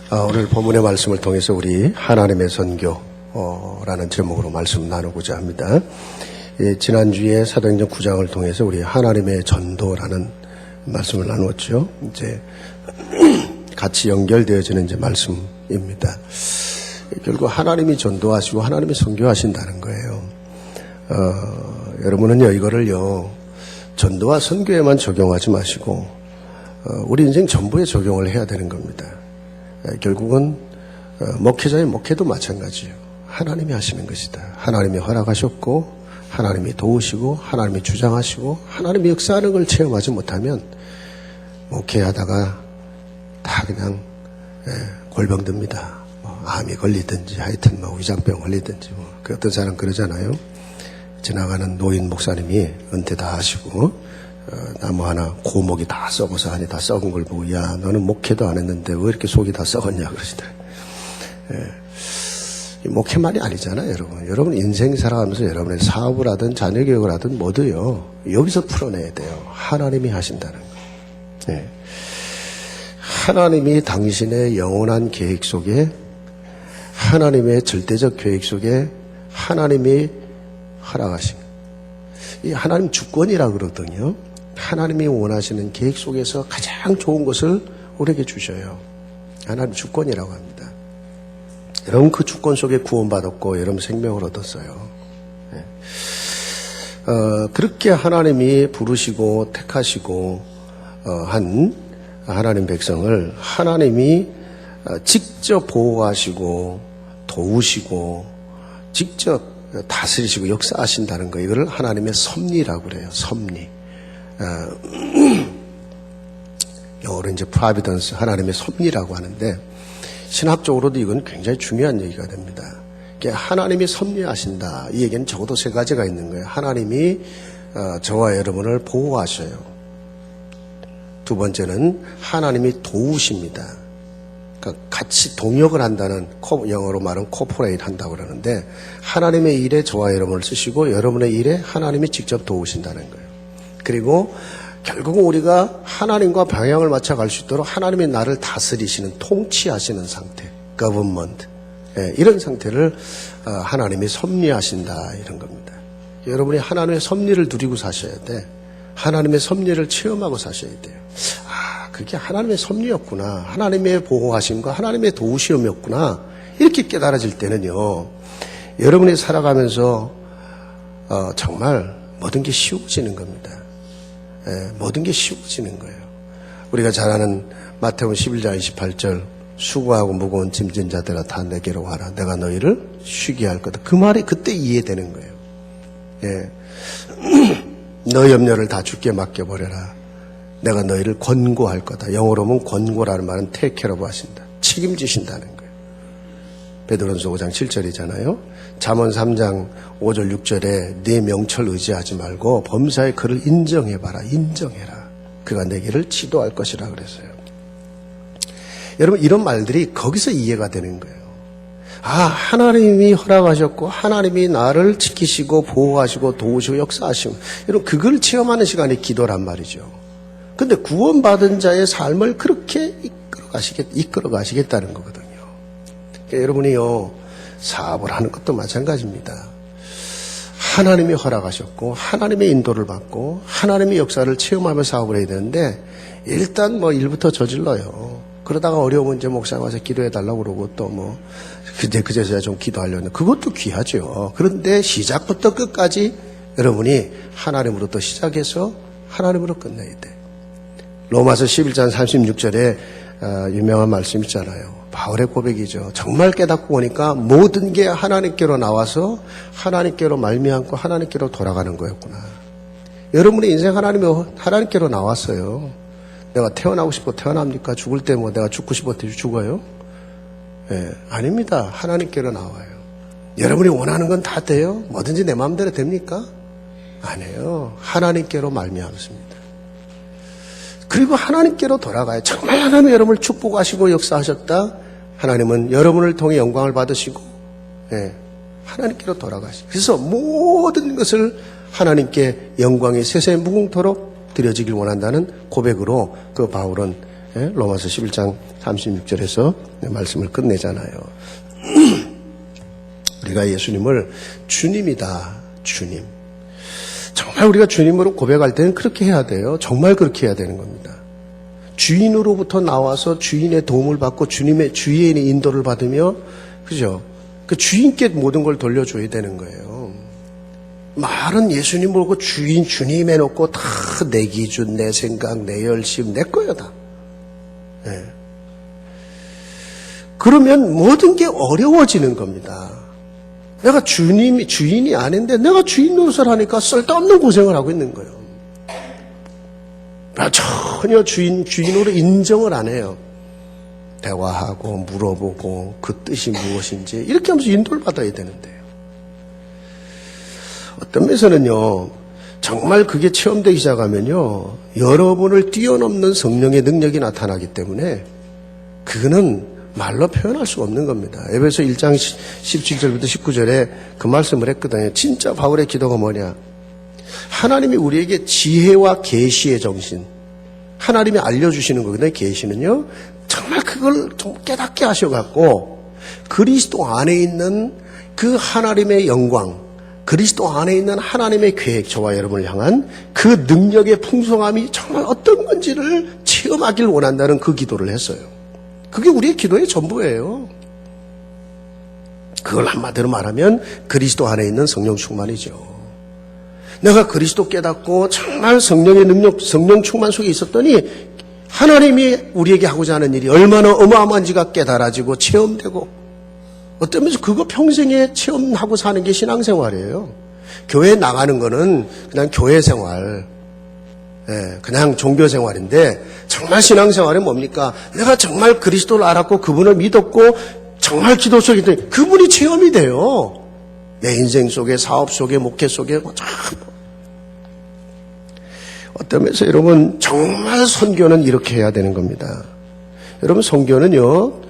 오늘 본문의 말씀을 통해서 우리 하나님의 선교라는 제목으로 말씀 나누고자 합니다. 지난주에 사도행전 9장을 통해서 우리 하나님의 전도라는 말씀을 나누었죠. 이제 같이 연결되어지는 이제 말씀입니다. 결국 하나님이 전도하시고 하나님이 선교하신다는 거예요. 여러분은요, 이거를요, 전도와 선교에만 적용하지 마시고 우리 인생 전부에 적용을 해야 되는 겁니다. 결국은 목회자의 목회도 마찬가지예요. 하나님이 하시는 것이다. 하나님이 허락하셨고 하나님이 도우시고 하나님이 주장하시고 하나님이 역사하는 걸 체험하지 못하면 목회하다가 다 그냥 골병듭니다. 암이 걸리든지 하여튼 위장병 걸리든지 어떤 사람 그러잖아요. 지나가는 노인 목사님이 은퇴 다 하시고 나무 하나 고목이 다 썩어서 안이 다 썩은 걸 보고, 야, 너는 목회도 안 했는데 왜 이렇게 속이 다 썩었냐 그러시더라고요. 목회만이 아니잖아요, 여러분. 여러분 인생 살아가면서 여러분의 사업을 하든 자녀 교육을 하든 뭐도요, 여기서 풀어내야 돼요. 하나님이 하신다는 거. 하나님이 당신의 영원한 계획 속에, 하나님의 절대적 계획 속에 하나님이 허락하신, 이 하나님 주권이라 그러거든요. 하나님이 원하시는 계획 속에서 가장 좋은 것을 우리에게 주셔요. 하나님 주권이라고 합니다. 여러분 그 주권 속에 구원받았고 여러분 생명을 얻었어요. 그렇게 하나님이 부르시고 택하시고 한 하나님 백성을 하나님이 직접 보호하시고 도우시고 직접 다스리시고 역사하신다는 거, 이거를 하나님의 섭리라고 그래요. 섭리. 영어로 이제 providence, 하나님의 섭리라고 하는데, 신학적으로도 이건 굉장히 중요한 얘기가 됩니다. 하나님이 섭리하신다, 이 얘기는 적어도 세 가지가 있는 거예요. 하나님이 저와 여러분을 보호하셔요. 두 번째는 하나님이 도우십니다. 그러니까 같이 동역을 한다는, 영어로 말하면 코퍼레이트 한다고 그러는데, 하나님의 일에 저와 여러분을 쓰시고 여러분의 일에 하나님이 직접 도우신다는 거예요. 그리고 결국은 우리가 하나님과 방향을 맞춰 갈 수 있도록 하나님이 나를 다스리시는, 통치하시는 상태, government, 이런 상태를 하나님이 섭리하신다, 이런 겁니다. 여러분이 하나님의 섭리를 누리고 사셔야 돼. 하나님의 섭리를 체험하고 사셔야 돼요. 그게 하나님의 섭리였구나, 하나님의 보호하심과 하나님의 도우시움이었구나, 이렇게 깨달아질 때는요, 여러분이 살아가면서 정말 모든 게 쉬워지는 겁니다. 모든 게 쉬워지는 거예요. 우리가 잘 아는 마태복음 11장 28절, 수고하고 무거운 짐진 자들아 다 내게로 와라, 내가 너희를 쉬게 할 거다. 그 말이 그때 이해되는 거예요. 너희 염려를 다 주께 맡겨버려라, 내가 너희를 권고할 거다. 영어로 보면 권고라는 말은 take care of 하신다, 책임지신다는 거예요. 베드로전서 5장 7절이잖아요. 잠언 3장 5절 6절에 네 명철 의지하지 말고 범사의 그를 인정해봐라. 인정해라. 그가 내게를 지도할 것이라 그랬어요. 여러분 이런 말들이 거기서 이해가 되는 거예요. 하나님이 허락하셨고 하나님이 나를 지키시고 보호하시고 도우시고 역사하시고, 여러분 그걸 체험하는 시간이 기도란 말이죠. 근데 구원받은 자의 삶을 그렇게 이끌어 가시겠다는 거거든요. 그러니까 여러분이요, 사업을 하는 것도 마찬가지입니다. 하나님이 허락하셨고 하나님의 인도를 받고 하나님의 역사를 체험하며 사업을 해야 되는데, 일단 일부터 저질러요. 그러다가 어려우면 이제 목사님 와서 기도해달라고 그러고 또 그제서야 좀 기도하려는, 그것도 귀하죠. 그런데 시작부터 끝까지 여러분이 하나님으로부터 시작해서 하나님으로 끝내야 돼. 로마서 11장 36절에 유명한 말씀 있잖아요. 바울의 고백이죠. 정말 깨닫고 보니까 모든 게 하나님께로 나와서 하나님께로 말미암고 하나님께로 돌아가는 거였구나. 여러분의 인생 하나님께로 나왔어요. 내가 태어나고 싶어 태어납니까? 죽을 때 내가 죽고 싶어 죽어요? 아닙니다. 하나님께로 나와요. 여러분이 원하는 건 다 돼요? 뭐든지 내 마음대로 됩니까? 아니에요. 하나님께로 말미암습니다. 그리고 하나님께로 돌아가요. 정말 하나님은 여러분을 축복하시고 역사하셨다, 하나님은 여러분을 통해 영광을 받으시고 하나님께로 돌아가시고, 그래서 모든 것을 하나님께 영광이 세세에 무궁토록 드려지길 원한다는 고백으로 그 바울은 예? 로마서 11장 36절에서 말씀을 끝내잖아요. 우리가 예수님을 주님이다, 주님. 정말 우리가 주님으로 고백할 때는 그렇게 해야 돼요. 정말 그렇게 해야 되는 겁니다. 주인으로부터 나와서 주인의 도움을 받고 주인의 인도를 받으며, 그죠? 그 주인께 모든 걸 돌려줘야 되는 거예요. 말은 예수님 모르고 주님 해놓고 다 내 기준, 내 생각, 내 열심, 내 거야, 다. 네. 그러면 모든 게 어려워지는 겁니다. 내가 주인이 아닌데 내가 주인 노릇을 하니까 쓸데없는 고생을 하고 있는 거예요. 전혀 주인으로 인정을 안 해요. 대화하고 물어보고 그 뜻이 무엇인지 이렇게 하면서 인도를 받아야 되는데요. 어떤 면에서는요, 정말 그게 체험되기 시작하면요, 여러분을 뛰어넘는 성령의 능력이 나타나기 때문에 그거는 말로 표현할 수가 없는 겁니다. 에베소 1장 17절부터 19절에 그 말씀을 했거든요. 진짜 바울의 기도가 뭐냐? 하나님이 우리에게 지혜와 계시의 정신, 하나님이 알려주시는 거거든요. 계시는요, 정말 그걸 좀 깨닫게 하셔갖고 그리스도 안에 있는 그 하나님의 영광, 그리스도 안에 있는 하나님의 계획, 저와 여러분을 향한 그 능력의 풍성함이 정말 어떤 건지를 체험하길 원한다는 그 기도를 했어요. 그게 우리의 기도의 전부예요. 그걸 한마디로 말하면 그리스도 안에 있는 성령 충만이죠. 내가 그리스도 깨닫고 정말 성령의 능력, 성령 충만 속에 있었더니 하나님이 우리에게 하고자 하는 일이 얼마나 어마어마한지가 깨달아지고 체험되고, 어떤 면에서 그거 평생에 체험하고 사는 게 신앙생활이에요. 교회 나가는 거는 그냥 교회 생활, 그냥 종교생활인데 정말 신앙생활은 뭡니까? 내가 정말 그리스도를 알았고 그분을 믿었고 정말 기도 속에 있더니 그분이 체험이 돼요. 내 인생 속에, 사업 속에, 목회 속에 어떤 면에서 여러분 정말 선교는 이렇게 해야 되는 겁니다. 여러분 선교는요,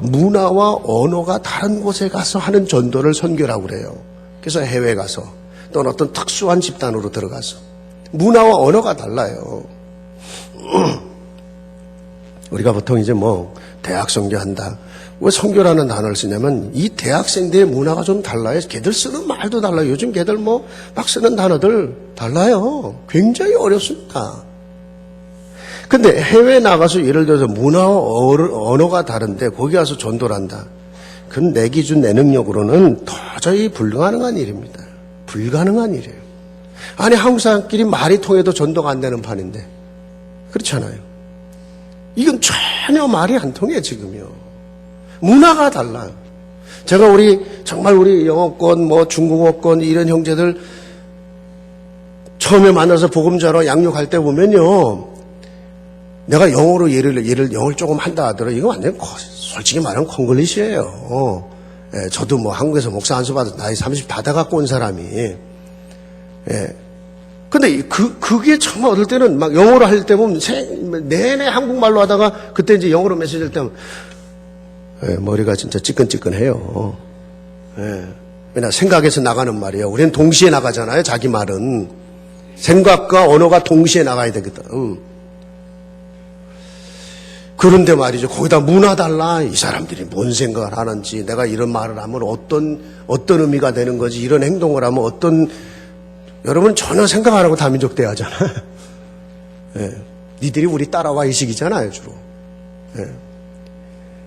문화와 언어가 다른 곳에 가서 하는 전도를 선교라고 그래요. 그래서 해외 가서 또는 어떤 특수한 집단으로 들어가서 문화와 언어가 달라요. 우리가 보통 이제 대학 선교한다. 왜 선교라는 단어를 쓰냐면 이 대학생들의 문화가 좀 달라요. 걔들 쓰는 말도 달라요. 요즘 걔들 막 쓰는 단어들 달라요. 굉장히 어렵습니다. 근데 해외 나가서 예를 들어서 문화와 언어가 다른데 거기 가서 전도를 한다. 그건 내 기준, 내 능력으로는 도저히 불가능한 일입니다. 불가능한 일이에요. 아니, 한국 사람끼리 말이 통해도 전도가 안 되는 판인데. 그렇잖아요. 이건 전혀 말이 안 통해, 지금요. 문화가 달라요. 제가 정말 우리 영어권, 중국어권 이런 형제들 처음에 만나서 복음 전하러 양육할 때 보면요, 내가 영어로 영어를 조금 한다 하더라도 이거 완전 솔직히 말하면 콩글리시예요. 저도 한국에서 목사 안수 받아 나이 30 다 돼갖고 온 사람이. 근데 그게 정말 어떨 때는 막 영어로 할 때 보면 내내 한국말로 하다가 그때 이제 영어로 메시지를 때면 머리가 진짜 찌끈찌끈해요. 왜냐 생각에서 나가는 말이에요. 우리는 동시에 나가잖아요. 자기 말은 생각과 언어가 동시에 나가야 되거든. 그런데 말이죠. 거기다 문화 달라. 이 사람들이 뭔 생각을 하는지, 내가 이런 말을 하면 어떤 의미가 되는 거지, 이런 행동을 하면 여러분 전혀 생각 안 하고 다민족 대화잖아. 니들이 우리 따라와 이 식이잖아요, 주로.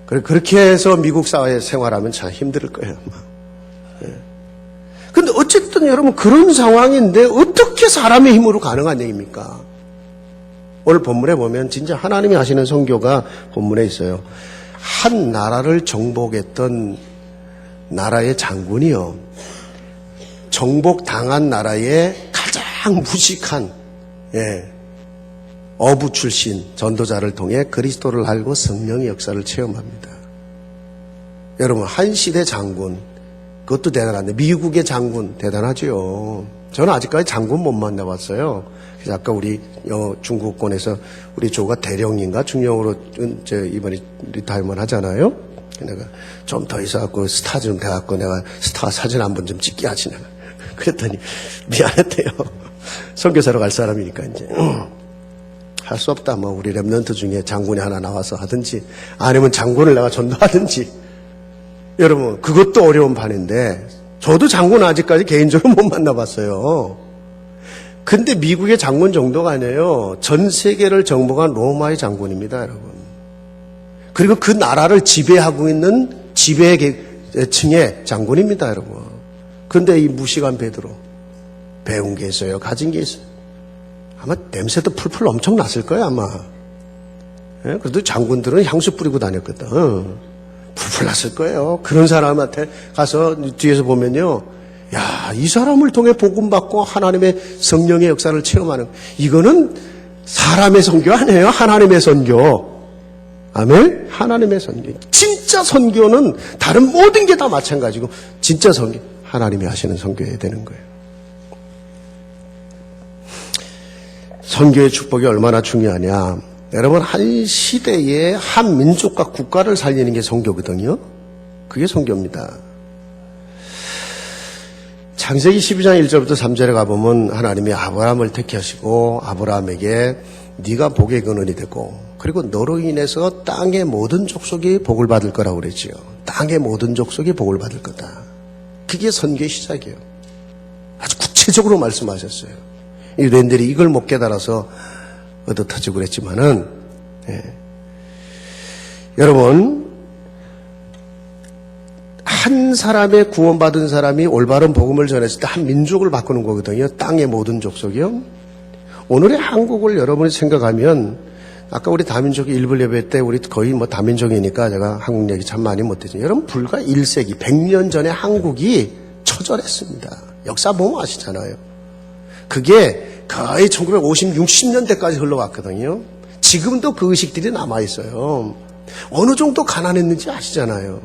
그렇게 해서 미국 사회 생활하면 참 힘들 거예요. 근데 어쨌든 여러분 그런 상황인데 어떻게 사람의 힘으로 가능한 얘기입니까? 오늘 본문에 보면 진짜 하나님이 하시는 선교가 본문에 있어요. 한 나라를 정복했던 나라의 장군이요, 정복당한 나라의 가장 무식한 어부 출신 전도자를 통해 그리스도를 알고 성령의 역사를 체험합니다. 여러분 한 시대 장군, 그것도 대단한데 미국의 장군 대단하죠. 저는 아직까지 장군 못 만나봤어요. 그래서 아까 우리 중국권에서 우리 조가 대령인가 중령으로 이번에 리타이먼 하잖아요. 내가 좀 더 있어갖고 스타 좀 돼갖고 내가 스타 사진 한번 좀 찍게 하지 내가. 그랬더니 미안했대요. 선교사로 갈 사람이니까 이제. 할 수 없다. 뭐 우리 랩런트 중에 장군이 하나 나와서 하든지 아니면 장군을 내가 전도하든지. 여러분 그것도 어려운 판인데 저도 장군 아직까지 개인적으로 못 만나봤어요. 근데 미국의 장군 정도가 아니에요. 전 세계를 정복한 로마의 장군입니다, 여러분. 그리고 그 나라를 지배하고 있는 지배층의 장군입니다, 여러분. 그런데 이 무식한 베드로 배운 게 있어요, 가진 게 있어요. 아마 냄새도 풀풀 엄청 났을 거예요, 아마. 예? 그래도 장군들은 향수 뿌리고 다녔거든. 풀풀 났을 거예요. 그런 사람한테 가서 뒤에서 보면요. 야, 이 사람을 통해 복음받고 하나님의 성령의 역사를 체험하는, 이거는 사람의 선교 아니에요. 하나님의 선교. 아멘? 하나님의 선교. 진짜 선교는 다른 모든 게 다 마찬가지고, 진짜 선교, 하나님이 하시는 선교여야 되는 거예요. 선교의 축복이 얼마나 중요하냐. 여러분, 한 시대에 한 민족과 국가를 살리는 게 선교거든요. 그게 선교입니다. 창세기 12장 1절부터 3절에 가보면 하나님이 아브라함을 택하시고 아브라함에게 네가 복의 근원이 되고 그리고 너로 인해서 땅의 모든 족속이 복을 받을 거라고 그랬지요. 땅의 모든 족속이 복을 받을 거다. 그게 선교의 시작이에요. 아주 구체적으로 말씀하셨어요. 유대인들이 이걸 못 깨달아서 얻어터지고 그랬지만은, 여러분, 한 사람의 구원받은 사람이 올바른 복음을 전했을 때 한 민족을 바꾸는 거거든요. 땅의 모든 족속이요. 오늘의 한국을 여러분이 생각하면, 아까 우리 다민족 일부 예배 때 우리 거의 뭐 다민족이니까 제가 한국 얘기 참 많이 못했죠. 여러분, 불과 1세기, 100년 전에 한국이 처절했습니다. 역사 보면 아시잖아요. 그게 거의 1950, 60년대까지 흘러갔거든요. 지금도 그 의식들이 남아있어요. 어느 정도 가난했는지 아시잖아요.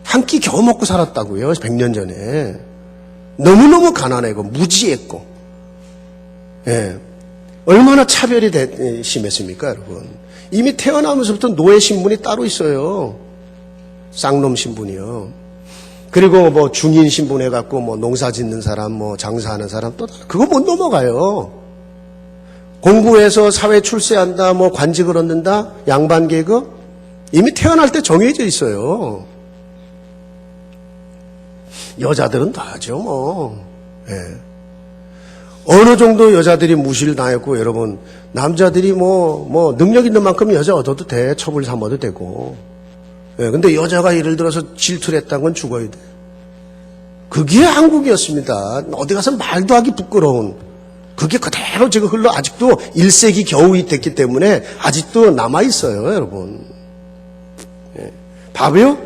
한 끼 겨우 먹고 살았다고요. 100년 전에. 너무너무 가난하고 무지했고. 예. 얼마나 차별이 심했습니까, 여러분. 이미 태어나면서부터 노예 신분이 따로 있어요. 쌍놈 신분이요. 그리고 뭐 중인 신분 해갖고 뭐 농사 짓는 사람, 뭐 장사하는 사람 또 그거 못 넘어가요. 공부해서 사회 출세한다, 뭐 관직을 얻는다, 양반 계급 이미 태어날 때 정해져 있어요. 여자들은 다 하죠, 뭐. 예. 어느 정도 여자들이 무시를 당했고, 여러분, 남자들이 뭐 능력 있는 만큼 여자 얻어도 돼, 처벌 삼아도 되고. 예, 근데 여자가 예를 들어서 질투를 했다는 건 죽어야 돼. 그게 한국이었습니다. 어디 가서 말도 하기 부끄러운. 그게 그대로 지금 아직도 1세기 겨우 됐기 때문에 아직도 남아있어요, 여러분. 예. 봐봐요?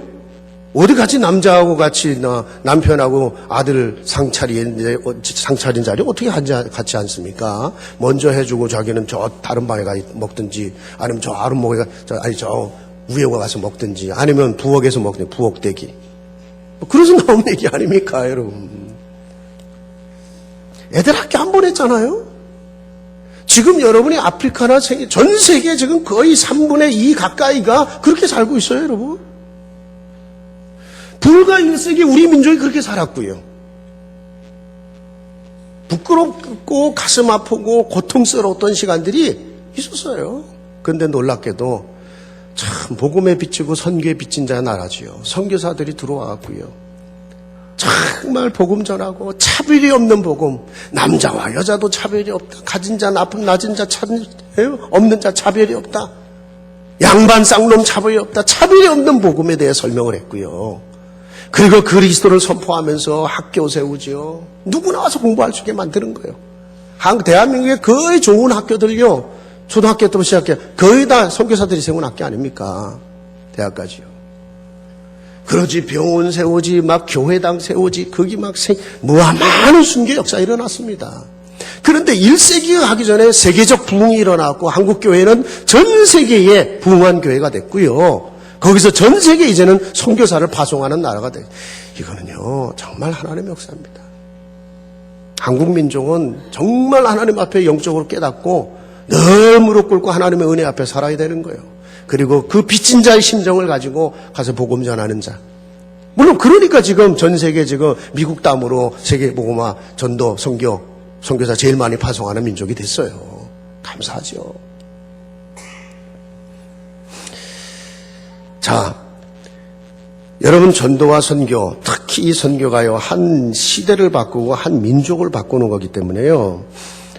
어디 같이 남자하고 같이 남편하고 아들 상차린 자리 어떻게 같이 앉습니까? 먼저 해주고 자기는 저 다른 방에 가 먹든지 아니면 저 아랫목에 저 위에 가서 먹든지 아니면 부엌에서 먹든지 부엌대기. 그래서 나온 얘기 아닙니까, 여러분? 애들 학교 안 보냈잖아요? 지금 여러분이 아프리카나 전 세계 지금 거의 3분의 2 가까이가 그렇게 살고 있어요, 여러분. 불과 1세기 우리 민족이 그렇게 살았고요. 부끄럽고 가슴 아프고 고통스러웠던 시간들이 있었어요. 그런데 놀랍게도 참 복음에 비치고 선교에 비친 자의 나라지요. 선교사들이 들어와갖고요. 정말 복음 전하고 차별이 없는 복음. 남자와 여자도 차별이 없다. 가진 자, 낮은 자, 없는 자 차별이 없다. 양반 쌍놈 차별이 없다. 차별이 없는 복음에 대해 설명을 했고요. 그리고 그리스도를 선포하면서 학교 세우죠. 누구나 와서 공부할 수 있게 만드는 거예요. 대한민국의 거의 좋은 학교들요. 초등학교 때부터 시작해 거의 다 선교사들이 세운 학교 아닙니까? 대학까지요. 그러지 병원 세우지 막 교회당 세우지 거기 막 많은 순교 역사 일어났습니다. 그런데 1세기가 하기 전에 세계적 부흥이 일어났고 한국교회는 전 세계에 부흥한 교회가 됐고요. 거기서 전 세계 이제는 선교사를 파송하는 나라가 돼. 이거는요 정말 하나님의 역사입니다. 한국 민족은 정말 하나님 앞에 영적으로 깨닫고 늘 무릎 꿇고 하나님의 은혜 앞에 살아야 되는 거예요. 그리고 그 빚진 자의 심정을 가지고 가서 복음 전하는 자. 물론 그러니까 지금 전 세계 지금 미국 땅으로 세계 복음화 전도 선교사 제일 많이 파송하는 민족이 됐어요. 감사하죠. 자, 여러분 전도와 선교, 특히 이 선교가요, 한 시대를 바꾸고 한 민족을 바꾸는 거기 때문에요.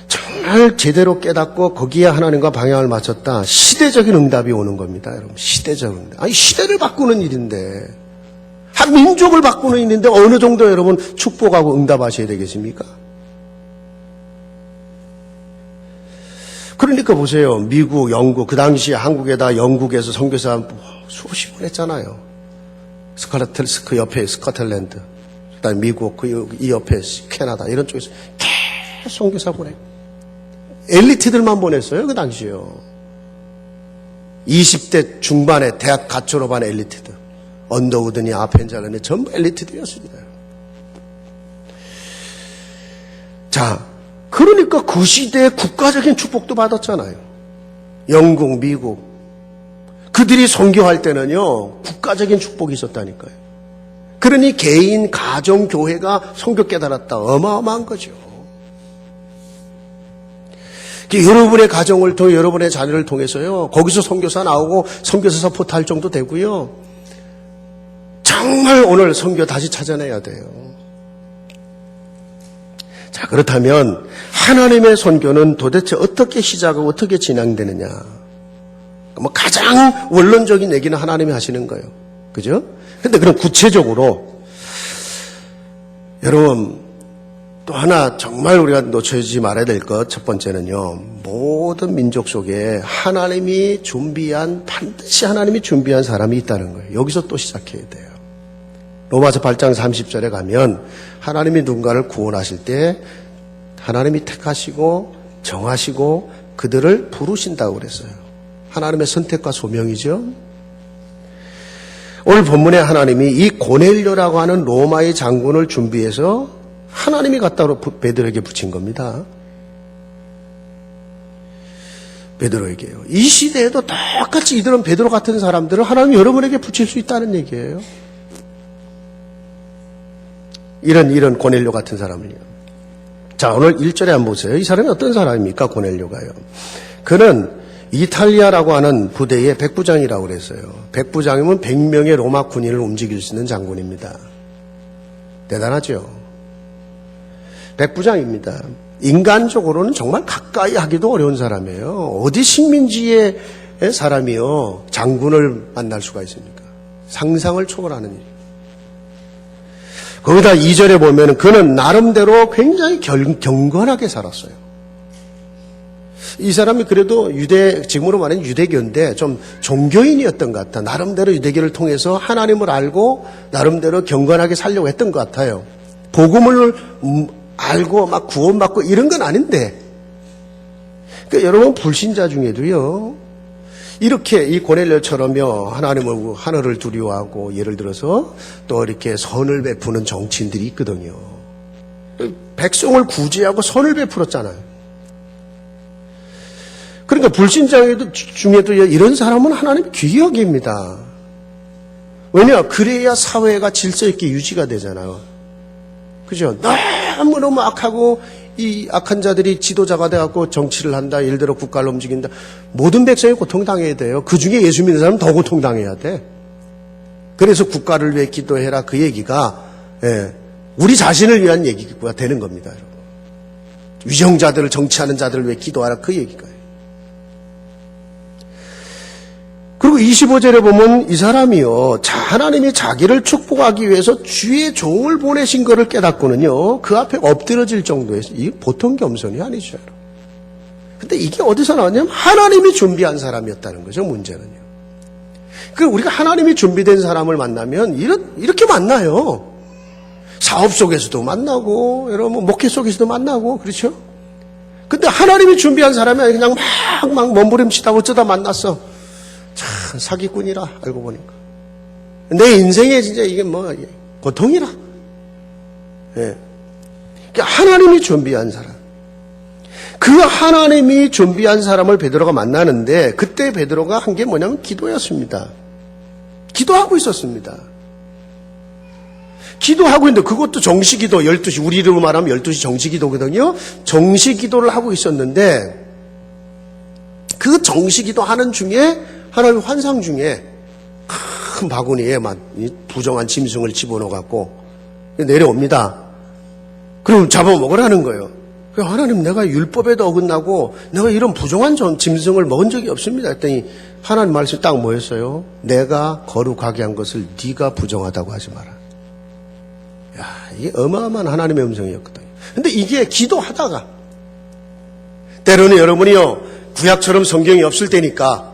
정말 제대로 깨닫고 거기에 하나님과 방향을 맞췄다. 시대적인 응답이 오는 겁니다, 여러분. 시대적 응답. 아니, 시대를 바꾸는 일인데, 한 민족을 바꾸는 일인데 어느 정도 여러분 축복하고 응답하셔야 되겠습니까? 그러니까 보세요. 미국, 영국, 그 당시에 한국에다 영국에서 선교사 수십 번 했잖아요. 그 옆에 스코틀랜드, 그다음에 미국, 이 옆에 캐나다 이런 쪽에서 계속 선교사 보내고 엘리트들만 보냈어요. 그 당시에요. 20대 중반에 대학 갓 졸업한 엘리트들, 언더우드니 아펜자르니 전부 엘리트들이었습니다. 자, 그러니까 그 시대에 국가적인 축복도 받았잖아요. 영국, 미국. 그들이 선교할 때는요, 국가적인 축복이 있었다니까요. 그러니 개인, 가정, 교회가 선교 깨달았다. 어마어마한 거죠. 여러분의 가정을 통해, 여러분의 자녀를 통해서요, 거기서 선교사 나오고 선교사 서포트할 정도 되고요. 정말 오늘 선교 다시 찾아내야 돼요. 자, 그렇다면 하나님의 선교는 도대체 어떻게 시작하고 어떻게 진행되느냐? 뭐 가장 원론적인 얘기는 하나님이 하시는 거예요. 그죠? 근데 그럼 구체적으로 여러분 또 하나 정말 우리가 놓쳐지지 말아야 될 것 첫 번째는요. 모든 민족 속에 하나님이 준비한 반드시 하나님이 준비한 사람이 있다는 거예요. 여기서 또 시작해야 돼요. 로마서 8장 30절에 가면 하나님이 누군가를 구원하실 때 하나님이 택하시고 정하시고 그들을 부르신다고 그랬어요. 하나님의 선택과 소명이죠. 오늘 본문에 하나님이 이 고넬료라고 하는 로마의 장군을 준비해서 하나님이 갖다 베드로에게 붙인 겁니다. 베드로에게요. 이 시대에도 똑같이 이들은 베드로 같은 사람들을 하나님이 여러분에게 붙일 수 있다는 얘기예요. 이런 고넬료 같은 사람을요. 자, 오늘 1절에 한번 보세요. 이 사람이 어떤 사람입니까? 고넬료가요. 그는 이탈리아라고 하는 부대의 백부장이라고 그랬어요. 백부장이면 100명의 로마 군인을 움직일 수 있는 장군입니다. 대단하죠? 백부장입니다. 인간적으로는 정말 가까이 하기도 어려운 사람이에요. 어디 식민지의 사람이요 장군을 만날 수가 있습니까? 상상을 초월하는 일. 거기다 2절에 보면 그는 나름대로 굉장히 경건하게 살았어요. 이 사람이 그래도 지금으로 말하는 유대교인데 좀 종교인이었던 것 같아. 나름대로 유대교를 통해서 하나님을 알고 나름대로 경건하게 살려고 했던 것 같아요. 복음을 알고 막 구원받고 이런 건 아닌데. 그러니까 여러분 불신자 중에도요. 이렇게 이 고넬료처럼요. 하늘을 두려워하고 예를 들어서 또 이렇게 선을 베푸는 정치인들이 있거든요. 백성을 구제하고 선을 베풀었잖아요. 그러니까 불신자 중에도 이런 사람은 하나님이 귀히 여깁니다. 왜냐? 그래야 사회가 질서 있게 유지가 되잖아요. 그죠? 너무너무 악하고 이 악한 자들이 지도자가 돼갖고 정치를 한다. 예를 들어 국가를 움직인다. 모든 백성이 고통당해야 돼요. 그 중에 예수 믿는 사람은 더 고통당해야 돼. 그래서 국가를 위해 기도해라. 그 얘기가 우리 자신을 위한 얘기가 되는 겁니다. 여러분. 위정자들을 정치하는 자들을 위해 기도하라. 그 얘기가요. 그리고 25절에 보면 이 사람이요. 하나님이 자기를 축복하기 위해서 주의 종을 보내신 것을 깨닫고는요. 그 앞에 엎드려질 정도에서 이게 보통 겸손이 아니죠. 근데 이게 어디서 나왔냐면 하나님이 준비한 사람이었다는 거죠. 문제는요. 우리가 하나님이 준비된 사람을 만나면 이렇게 만나요. 사업 속에서도 만나고 여러분 목회 속에서도 만나고 그렇죠. 근데 하나님이 준비한 사람이 아니라 그냥 막 몸부림치다가 어쩌다 만났어. 참 사기꾼이라 알고 보니까 내 인생에 진짜 이게 고통이라. 예. 그러니까 하나님이 준비한 사람, 그 하나님이 준비한 사람을 베드로가 만나는데 그때 베드로가 한 게 뭐냐면 기도였습니다. 기도하고 있었습니다. 기도하고 있는데 그것도 정시기도 12시 우리로 말하면 12시 정시기도거든요. 정시기도를 하고 있었는데 그 정시기도 하는 중에 하나님 환상 중에 큰 바구니에 막 부정한 짐승을 집어넣어갖고 내려옵니다. 그럼 잡아먹으라는 거예요. 하나님, 내가 율법에도 어긋나고 내가 이런 부정한 짐승을 먹은 적이 없습니다 했더니 하나님 말씀이 딱 뭐였어요? 내가 거룩하게 한 것을 네가 부정하다고 하지 마라. 야, 이게 어마어마한 하나님의 음성이었거든요. 근데 이게 기도하다가 때로는 여러분이요, 구약처럼 성경이 없을 때니까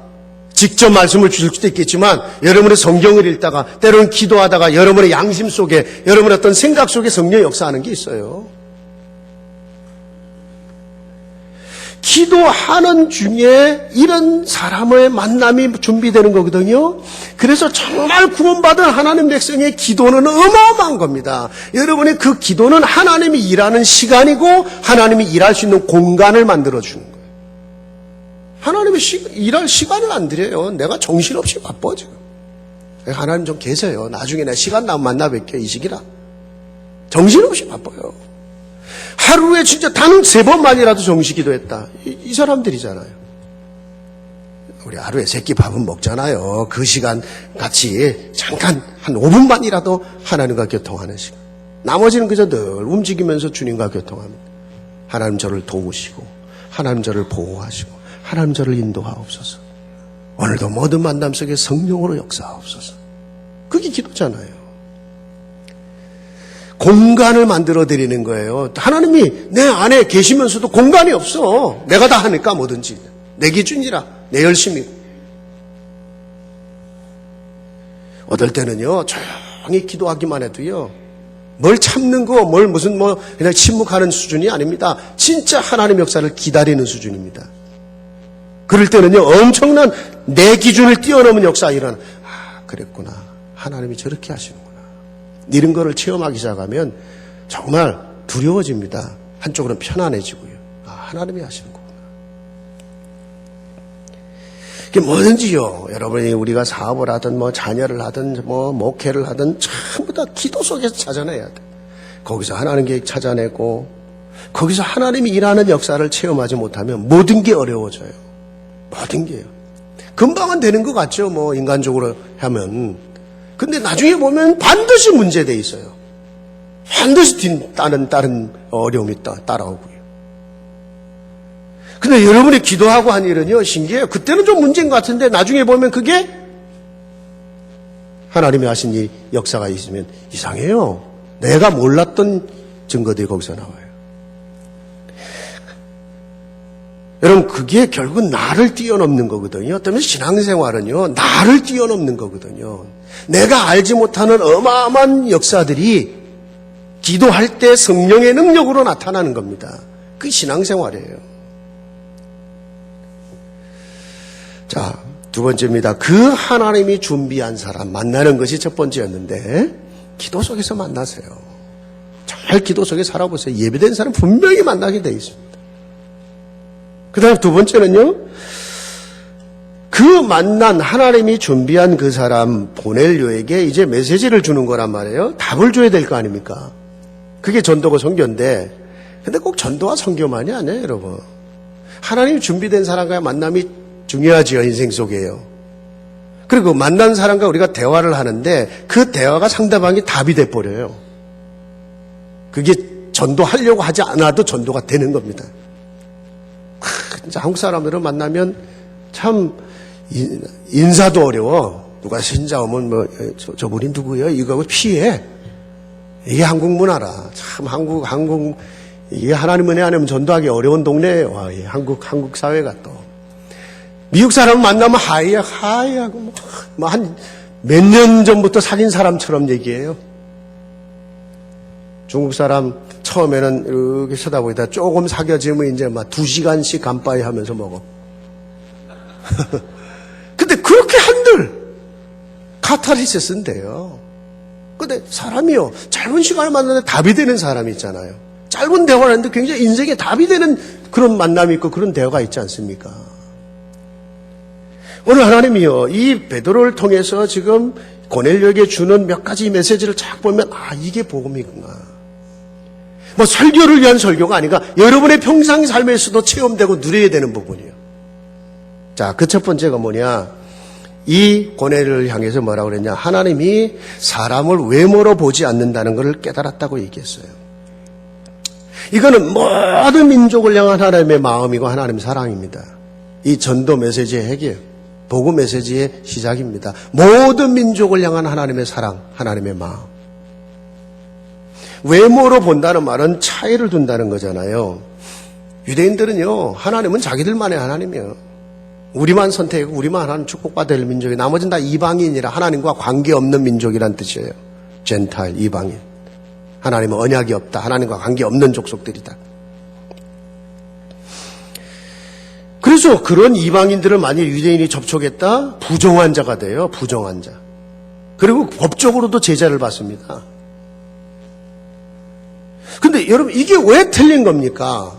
직접 말씀을 주실 수도 있겠지만 여러분의 성경을 읽다가 때로는 기도하다가 여러분의 양심 속에, 여러분의 어떤 생각 속에 성령의 역사하는 게 있어요. 기도하는 중에 이런 사람의 만남이 준비되는 거거든요. 그래서 정말 구원받은 하나님 백성의 기도는 어마어마한 겁니다. 여러분의 그 기도는 하나님이 일하는 시간이고 하나님이 일할 수 있는 공간을 만들어주는 거예요. 하나님이 일할 시간을 안 드려요. 내가 정신없이 바빠 지금. 하나님 좀 계세요. 나중에 내 시간 나면 만나 뵐게요. 이 시기라. 정신없이 바빠요. 하루에 진짜 단 3번만이라도 정시 기도했다. 이 사람들이잖아요. 우리 하루에 세끼 밥은 먹잖아요. 그 시간 같이 잠깐 한 5분만이라도 하나님과 교통하는 시간. 나머지는 그저 늘 움직이면서 주님과 교통합니다. 하나님 저를 도우시고 하나님 저를 보호하시고 하나님 저를 인도하옵소서. 오늘도 모든 만남 속에 성령으로 역사하옵소서. 그게 기도잖아요. 공간을 만들어 드리는 거예요. 하나님이 내 안에 계시면서도 공간이 없어. 내가 다 하니까 뭐든지. 내 기준이라. 내 열심히. 어떨 때는요, 조용히 기도하기만 해도요, 뭘 참는 거, 그냥 침묵하는 수준이 아닙니다. 진짜 하나님 역사를 기다리는 수준입니다. 그럴 때는요, 엄청난 내 기준을 뛰어넘은 역사가 일어나. 아, 그랬구나. 하나님이 저렇게 하시는구나. 이런 거를 체험하기 시작하면 정말 두려워집니다. 한쪽으로는 편안해지고요. 아, 하나님이 하시는 거구나. 이게 뭐든지요. 여러분이 우리가 사업을 하든 자녀를 하든 목회를 하든 전부 다 기도 속에서 찾아내야 돼. 거기서 하나님 계획 찾아내고 거기서 하나님이 일하는 역사를 체험하지 못하면 모든 게 어려워져요. 모든 게요. 금방은 되는 것 같죠. 인간적으로 하면. 근데 나중에 보면 반드시 문제돼 있어요. 반드시 다른 어려움이 따라오고요. 근데 여러분이 기도하고 한 일은요, 신기해요. 그때는 좀 문제인 것 같은데 나중에 보면 그게 하나님이 하신 이 역사가 있으면 이상해요. 내가 몰랐던 증거들이 거기서 나와요. 여러분, 그게 결국은 나를 뛰어넘는 거거든요. 어쩌면 신앙생활은요, 나를 뛰어넘는 거거든요. 내가 알지 못하는 어마어마한 역사들이 기도할 때 성령의 능력으로 나타나는 겁니다. 그게 신앙생활이에요. 자, 두 번째입니다. 그 하나님이 준비한 사람 만나는 것이 첫 번째였는데 기도 속에서 만나세요. 정말 기도 속에 살아보세요. 예배된 사람 분명히 만나게 돼 있습니다. 그 다음 두 번째는요, 그 만난 하나님이 준비한 그 사람 보넬료에게 이제 메시지를 주는 거란 말이에요. 답을 줘야 될 거 아닙니까? 그게 전도가 선교인데, 근데 꼭 전도와 선교만이 아니에요, 여러분. 하나님이 준비된 사람과의 만남이 중요하지요, 인생 속에요. 그리고 만난 사람과 우리가 대화를 하는데 그 대화가 상대방이 답이 돼버려요. 그게 전도하려고 하지 않아도 전도가 되는 겁니다. 진짜 한국 사람들을 만나면 참 인사도 어려워. 누가 신자 오면 저분이 누구예요? 이거 하고 피해. 이게 한국 문화라. 참 한국 이게 하나님 은혜 안 하면 전도하기 어려운 동네예요. 한국 사회가 또. 미국 사람 만나면 하이하고 한 몇 년 전부터 사귄 사람처럼 얘기해요. 중국 사람 처음에는 이렇게 쳐다보다 조금 사귀어지면 이제 막 2시간씩 간파이 하면서 먹어. 근데 그렇게 한들 카타르시스는 돼요. 근데 사람이요, 짧은 시간에 만나는데 답이 되는 사람이 있잖아요. 짧은 대화를 하는데 굉장히 인생에 답이 되는 그런 만남이 있고 그런 대화가 있지 않습니까? 오늘 하나님이요, 이 베드로를 통해서 지금 고넬료에게 주는 몇 가지 메시지를 쫙 보면, 아, 이게 복음이구나. 설교를 위한 설교가 아니라 여러분의 평상 삶에서도 체험되고 누려야 되는 부분이에요. 자, 그 첫 번째가 뭐냐? 이 고뇌를 향해서 뭐라고 그랬냐? 하나님이 사람을 외모로 보지 않는다는 것을 깨달았다고 얘기했어요. 이거는 모든 민족을 향한 하나님의 마음이고 하나님의 사랑입니다. 이 전도 메시지의 핵이에요. 복음 메시지의 시작입니다. 모든 민족을 향한 하나님의 사랑, 하나님의 마음. 외모로 본다는 말은 차이를 둔다는 거잖아요. 유대인들은요, 하나님은 자기들만의 하나님이에요. 우리만 선택하고 우리만 하나님 축복받을 민족이, 나머지는 다 이방인이라 하나님과 관계없는 민족이란 뜻이에요. 젠타일, 이방인. 하나님은 언약이 없다. 하나님과 관계없는 족속들이다. 그래서 그런 이방인들을 만약 유대인이 접촉했다? 부정한 자가 돼요. 부정한 자. 그리고 법적으로도 제재를 받습니다. 근데 여러분, 이게 왜 틀린 겁니까?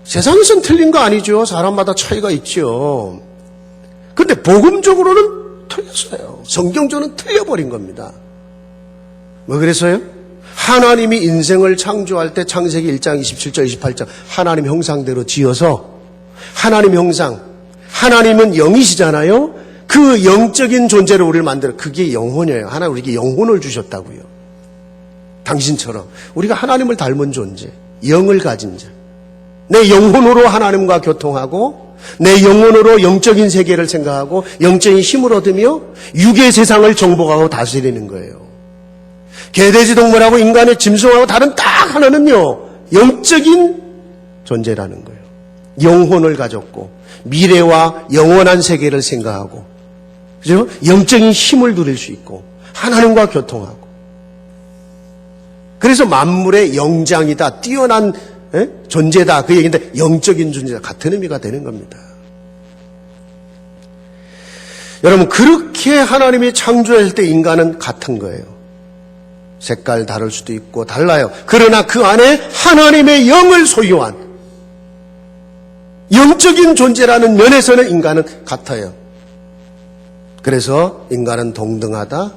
세상에선 틀린 거 아니죠. 사람마다 차이가 있죠. 근데 복음적으로는 틀렸어요. 성경적으로는 틀려버린 겁니다. 왜 그래서요? 하나님이 인생을 창조할 때 창세기 1장 27절 28절 하나님 형상대로 지어서, 하나님 형상, 하나님은 영이시잖아요. 그 영적인 존재로 우리를 만들어, 그게 영혼이에요. 하나님 우리에게 영혼을 주셨다고요. 당신처럼 우리가 하나님을 닮은 존재, 영을 가진 자, 내 영혼으로 하나님과 교통하고 내 영혼으로 영적인 세계를 생각하고 영적인 힘을 얻으며 육의 세상을 정복하고 다스리는 거예요. 개돼지 동물하고 인간의 짐승하고 다른 딱 하나는요, 영적인 존재라는 거예요. 영혼을 가졌고 미래와 영원한 세계를 생각하고, 그죠? 영적인 힘을 누릴 수 있고 하나님과 교통하고. 그래서 만물의 영장이다, 뛰어난 존재다, 그 얘기인데 영적인 존재다, 같은 의미가 되는 겁니다. 여러분, 그렇게 하나님이 창조할 때 인간은 같은 거예요. 색깔 다를 수도 있고 달라요. 그러나 그 안에 하나님의 영을 소유한 영적인 존재라는 면에서는 인간은 같아요. 그래서 인간은 동등하다,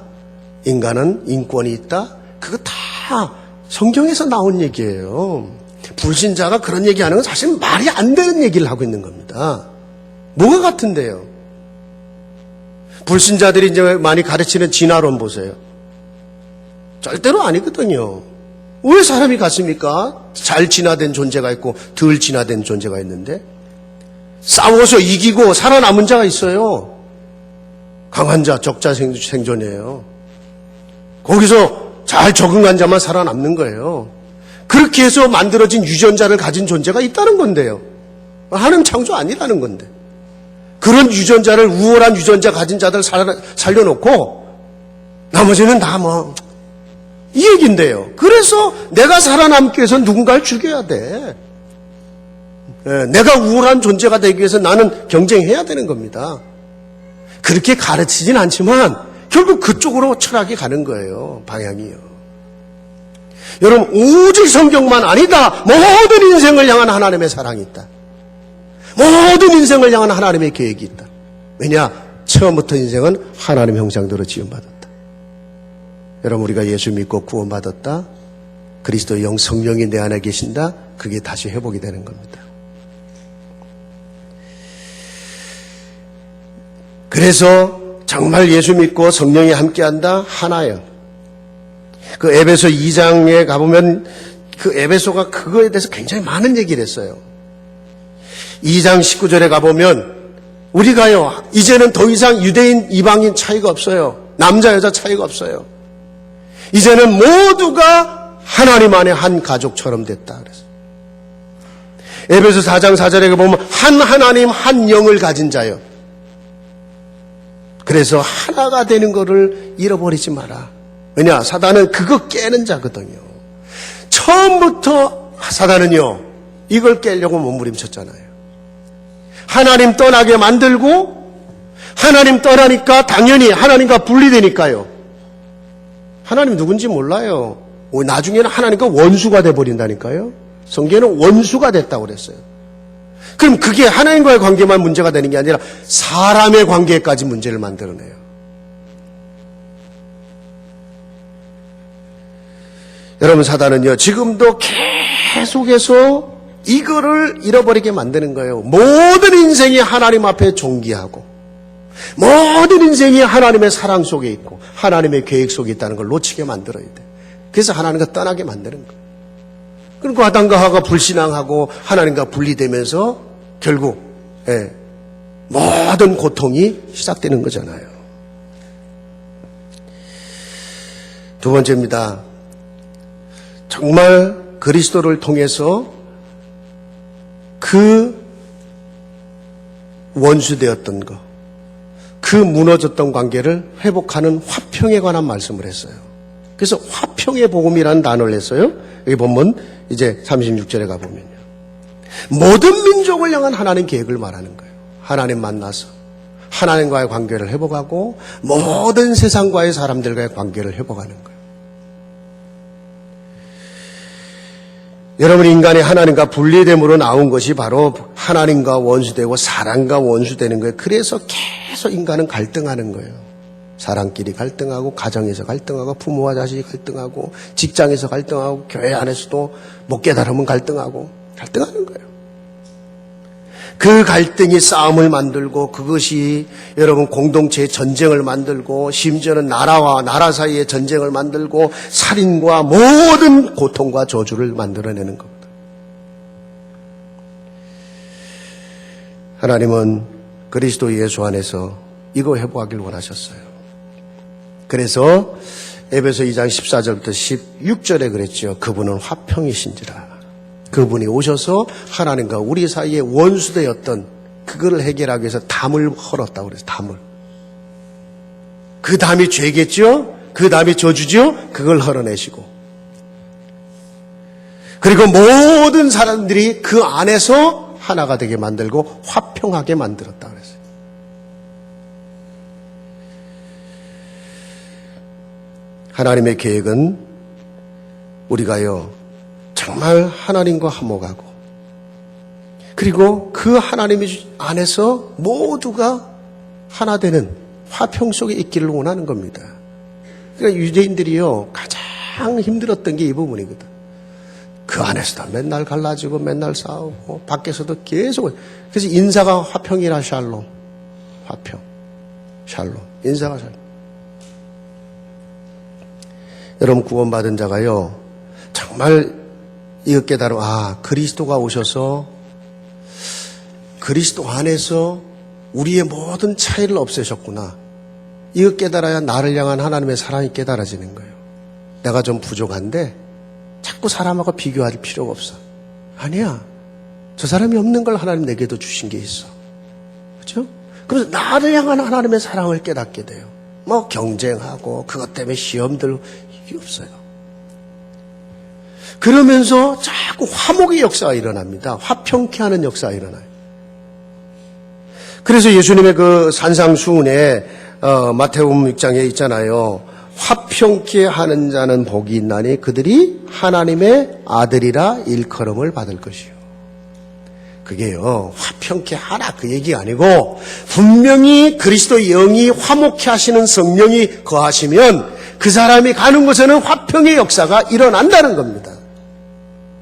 인간은 인권이 있다, 그거 다 성경에서 나온 얘기예요. 불신자가 그런 얘기하는 건 사실 말이 안 되는 얘기를 하고 있는 겁니다. 뭐가 같은데요? 불신자들이 이제 많이 가르치는 진화론 보세요. 절대로 아니거든요. 왜 사람이 같습니까? 잘 진화된 존재가 있고 덜 진화된 존재가 있는데, 싸워서 이기고 살아남은 자가 있어요. 강한 자, 적자 생존이에요. 거기서 잘 적응한 자만 살아남는 거예요. 그렇게 해서 만들어진 유전자를 가진 존재가 있다는 건데요. 하나님 창조 아니라는 건데. 그런 유전자를, 우월한 유전자 가진 자들 살려놓고 나머지는 다 이 얘기인데요. 그래서 내가 살아남기 위해서 누군가를 죽여야 돼. 내가 우월한 존재가 되기 위해서 나는 경쟁해야 되는 겁니다. 그렇게 가르치진 않지만 결국 그쪽으로 철학이 가는 거예요. 방향이요. 여러분, 오직 성경만 아니다. 모든 인생을 향한 하나님의 사랑이 있다. 모든 인생을 향한 하나님의 계획이 있다. 왜냐? 처음부터 인생은 하나님 형상대로 지음받았다. 여러분, 우리가 예수 믿고 구원받았다. 그리스도 영 성령이 내 안에 계신다. 그게 다시 회복이 되는 겁니다. 그래서 정말 예수 믿고 성령이 함께한다. 하나예요. 그 에베소 2장에 가보면 그 에베소가 그거에 대해서 굉장히 많은 얘기를 했어요. 2장 19절에 가보면 우리가요, 이제는 더 이상 유대인, 이방인 차이가 없어요. 남자, 여자 차이가 없어요. 이제는 모두가 하나님 안에 한 가족처럼 됐다. 그래서 에베소 4장 4절에 보면 한 하나님, 한 영을 가진 자요. 그래서 하나가 되는 것을 잃어버리지 마라. 왜냐? 사단은 그거 깨는 자거든요. 처음부터 사단은요, 이걸 깨려고 몸부림쳤잖아요. 하나님 떠나게 만들고, 하나님 떠나니까 당연히 하나님과 분리되니까요. 하나님 누군지 몰라요. 나중에는 하나님과 원수가 돼버린다니까요. 성경에는 원수가 됐다고 그랬어요. 그럼 그게 하나님과의 관계만 문제가 되는 게 아니라 사람의 관계까지 문제를 만들어내요. 여러분, 사단은요, 지금도 계속해서 이거를 잃어버리게 만드는 거예요. 모든 인생이 하나님 앞에 존귀하고 모든 인생이 하나님의 사랑 속에 있고 하나님의 계획 속에 있다는 걸 놓치게 만들어야 돼. 그래서 하나님과 떠나게 만드는 거예요. 그리고 아담과 하와가 불신앙하고 하나님과 분리되면서 결국 모든 고통이 시작되는 거잖아요. 두 번째입니다. 정말 그리스도를 통해서 그 원수되었던 것, 그 무너졌던 관계를 회복하는 화평에 관한 말씀을 했어요. 그래서 화평의 복음이라는 단어를 했어요. 여기 보면 이제 36절에 가보면요. 모든 민족을 향한 하나님 계획을 말하는 거예요. 하나님 만나서 하나님과의 관계를 회복하고 모든 세상과의 사람들과의 관계를 회복하는 거예요. 여러분, 인간이 하나님과 분리됨으로 나온 것이 바로 하나님과 원수되고 사람과 원수되는 거예요. 그래서 계속 인간은 갈등하는 거예요. 사람끼리 갈등하고, 가정에서 갈등하고, 부모와 자식이 갈등하고, 직장에서 갈등하고, 교회 안에서도 못 깨달으면 갈등하고, 갈등하는 거예요. 그 갈등이 싸움을 만들고, 그것이 여러분 공동체의 전쟁을 만들고, 심지어는 나라와 나라 사이의 전쟁을 만들고, 살인과 모든 고통과 저주를 만들어내는 겁니다. 하나님은 그리스도 예수 안에서 이거 회복하길 원하셨어요. 그래서 에베소 2장 14절부터 16절에 그랬죠. 그분은 화평이신지라. 그분이 오셔서 하나님과 우리 사이에 원수되었던 그거를 해결하기 위해서 담을 헐었다고 그래서 담을. 그 담이 죄겠죠? 그 담이 저주죠? 그걸 헐어내시고. 그리고 모든 사람들이 그 안에서 하나가 되게 만들고 화평하게 만들었다 그랬어요. 하나님의 계획은 우리가요, 정말 하나님과 화목하고, 그리고 그 하나님 안에서 모두가 하나 되는 화평 속에 있기를 원하는 겁니다. 그러니까 유대인들이요, 가장 힘들었던 게 이 부분이거든. 그 안에서도 맨날 갈라지고 맨날 싸우고 밖에서도 계속. 그래서 인사가 화평이라 샬롬. 화평. 샬롬. 인사가 샬롬. 여러분, 구원받은 자가요, 정말 이거 깨달으면, 그리스도가 오셔서 그리스도 안에서 우리의 모든 차이를 없애셨구나. 이거 깨달아야 나를 향한 하나님의 사랑이 깨달아지는 거예요. 내가 좀 부족한데 자꾸 사람하고 비교할 필요가 없어. 아니야. 저 사람이 없는 걸 하나님 내게도 주신 게 있어. 그렇죠? 그래서 나를 향한 하나님의 사랑을 깨닫게 돼요. 뭐 경쟁하고 그것 때문에 시험 들고 이게 없어요. 그러면서 자꾸 화목의 역사가 일어납니다. 화평케 하는 역사가 일어나요. 그래서 예수님의 그 산상수훈에 마태복음 6장에 있잖아요. 화평케 하는 자는 복이 있나니 그들이 하나님의 아들이라 일컬음을 받을 것이요. 그게요, 화평케 하라 그 얘기가 아니고, 분명히 그리스도의 영이 화목케 하시는 성령이 거하시면 그 사람이 가는 곳에는 화평의 역사가 일어난다는 겁니다.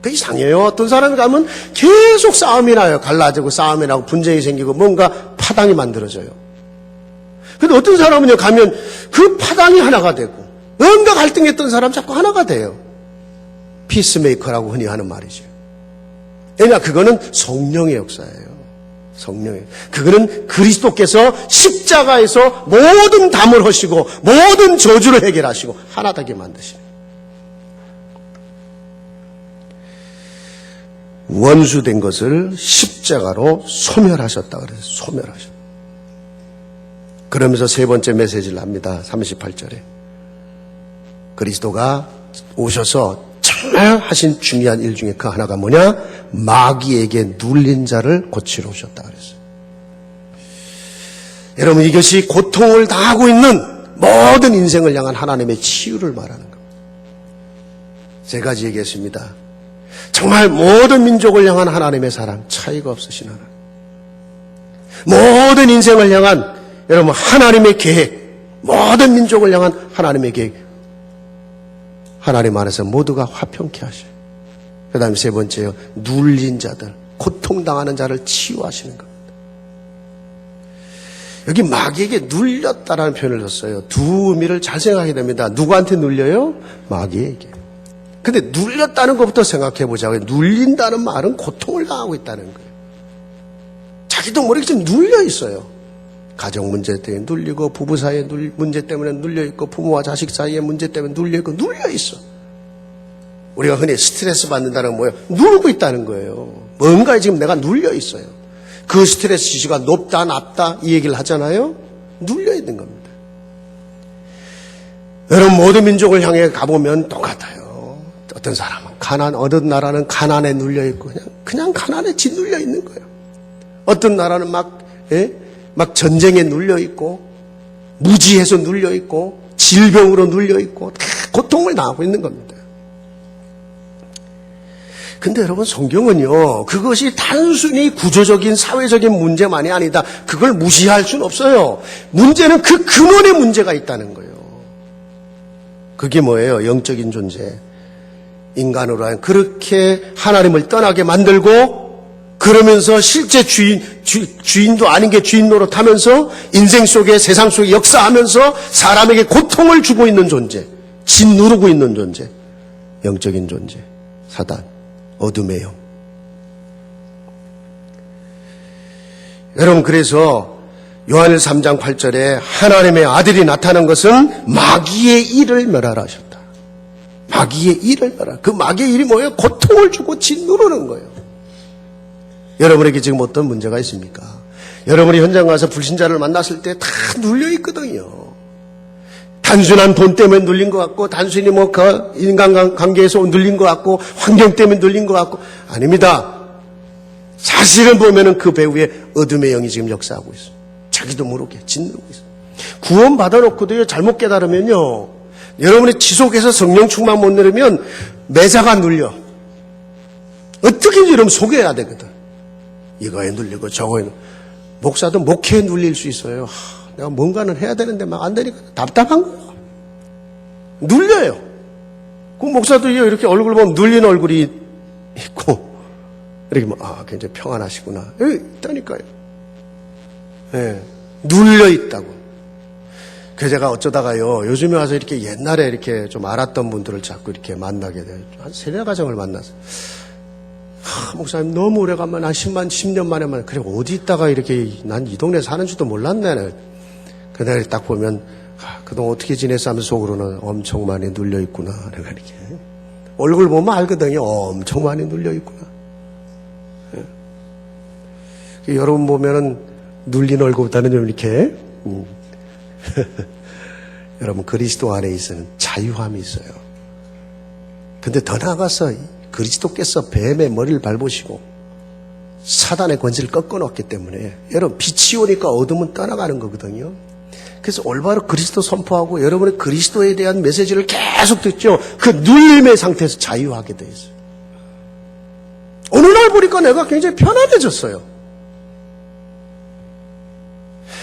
그 이상해요. 어떤 사람이 가면 계속 싸움이 나요. 갈라지고 싸움이 나고 분쟁이 생기고 뭔가 파당이 만들어져요. 근데 어떤 사람은요, 가면 그 파당이 하나가 되고, 뭔가 갈등했던 사람 자꾸 하나가 돼요. 피스메이커라고 흔히 하는 말이죠. 왜냐, 그거는 성령의 역사예요. 성령의. 그거는 그리스도께서 십자가에서 모든 담을 하시고 모든 저주를 해결하시고 하나 되게 만드시는. 원수된 것을 십자가로 소멸하셨다 그래서 소멸하셨다. 그러면서 세 번째 메시지를 합니다. 38절에. 그리스도가 오셔서 정말 하신 중요한 일 중에 그 하나가 뭐냐? 마귀에게 눌린 자를 고치러 오셨다 그랬어요. 여러분, 이것이 고통을 당하고 있는 모든 인생을 향한 하나님의 치유를 말하는 겁니다. 세 가지 얘기했습니다. 정말 모든 민족을 향한 하나님의 사랑, 차이가 없으신 하나님. 모든 인생을 향한 여러분 하나님의 계획, 모든 민족을 향한 하나님의 계획. 하나님 안에서 모두가 화평케 하셔요. 그 다음에 세 번째요, 눌린 자들, 고통당하는 자를 치유하시는 겁니다. 여기 마귀에게 눌렸다라는 표현을 썼어요. 두 의미를 잘 생각해야 됩니다. 누구한테 눌려요? 마귀에게. 근데 눌렸다는 것부터 생각해 보자고요. 눌린다는 말은 고통을 당하고 있다는 거예요. 자기도 모르게 지금 눌려 있어요. 가정 문제 때문에 눌리고, 부부 사이에 문제 때문에 눌려 있고, 부모와 자식 사이에 문제 때문에 눌려 있고, 눌려 있어. 우리가 흔히 스트레스 받는다는 건 뭐예요? 누르고 있다는 거예요. 뭔가에 지금 내가 눌려 있어요. 그 스트레스 지수가 높다, 낮다 이 얘기를 하잖아요. 눌려 있는 겁니다. 여러분 모든 민족을 향해 가보면 똑같아요. 어떤 사람은 어떤 나라는 가난에 눌려 있고 그냥 가난에 짓눌려 있는 거예요. 어떤 나라는 막 전쟁에 눌려 있고 무지해서 눌려 있고 질병으로 눌려 있고 다 고통을 당하고 있는 겁니다. 근데 여러분 성경은요, 그것이 단순히 구조적인 사회적인 문제만이 아니다. 그걸 무시할 수는 없어요. 문제는 그 근원에 문제가 있다는 거예요. 그게 뭐예요? 영적인 존재. 인간으로 하여 그렇게 하나님을 떠나게 만들고 그러면서 실제 주인도 아닌 게 주인 노릇하면서 인생 속에 세상 속에 역사하면서 사람에게 고통을 주고 있는 존재, 짓누르고 있는 존재, 영적인 존재, 사단. 어둠의 영. 여러분 그래서 요한일서 3장 8절에 하나님의 아들이 나타난 것은 마귀의 일을 멸하라 하셨다. 마귀의 일을 멸하라. 그 마귀의 일이 뭐예요? 고통을 주고 짓누르는 거예요. 여러분에게 지금 어떤 문제가 있습니까? 여러분이 현장 가서 불신자를 만났을 때 다 눌려 있거든요. 단순한 돈 때문에 눌린 것 같고, 단순히 그 인간관계에서 눌린 것 같고, 환경 때문에 눌린 것 같고, 아닙니다. 사실은 보면은 그 배후에 어둠의 영이 지금 역사하고 있어요. 자기도 모르게 짓누르고 있어요. 구원 받아놓고도요, 잘못 깨달으면요, 여러분이 지속해서 성령 충만 못 누리면 매사가 눌려. 어떻게든지 여러분 속여야 되거든. 이거에 눌리고 저거에 눌리고. 목사도 목회에 눌릴 수 있어요. 내가 뭔가는 해야 되는데 막 안 되니까 답답한 거예요. 눌려요. 그 목사도 이렇게 얼굴 보면 눌린 얼굴이 있고, 이렇게 굉장히 평안하시구나. 여기 있다니까요. 네, 눌려 있다고. 그래서 제가 어쩌다가요, 요즘에 와서 이렇게 옛날에 이렇게 좀 알았던 분들을 자꾸 이렇게 만나게 돼요. 한 세네 가정을 만나서. 목사님 너무 오래간만에 한 10년 만에 그래 어디 있다가 이렇게 난 이 동네 사는지도 몰랐네. 그날 딱 보면 그동안 어떻게 지냈어 하면서 속으로는 엄청 많이 눌려있구나. 내가 이렇게 얼굴 보면 알거든요. 엄청 많이 눌려있구나. 예. 여러분 보면은 눌린 얼굴보다는 좀 이렇게 여러분 그리스도 안에 있어는 자유함이 있어요. 근데 더 나아가서 그리스도께서 뱀의 머리를 밟으시고 사단의 권세를 꺾어놓았기 때문에 여러분 빛이 오니까 어둠은 떠나가는 거거든요. 그래서 올바로 그리스도 선포하고 여러분의 그리스도에 대한 메시지를 계속 듣죠. 그 눌림의 상태에서 자유하게 돼 있어요. 어느 날 보니까 내가 굉장히 편안해졌어요.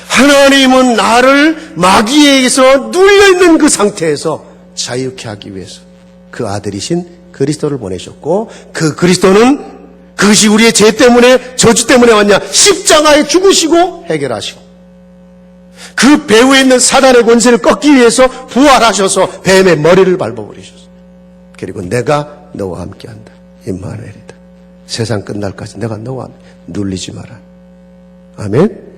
하나님은 나를 마귀에게서 눌려있는 그 상태에서 자유케 하기 위해서 그 아들이신 그리스도를 보내셨고, 그 그리스도는 그것이 우리의 죄 때문에 저주 때문에 왔냐, 십자가에 죽으시고 해결하시고 그 배후에 있는 사단의 권세를 꺾기 위해서 부활하셔서 뱀의 머리를 밟아버리셨어요. 그리고 내가 너와 함께한다. 임마누엘이다. 세상 끝날까지 내가 너와 함께. 눌리지 마라. 아멘.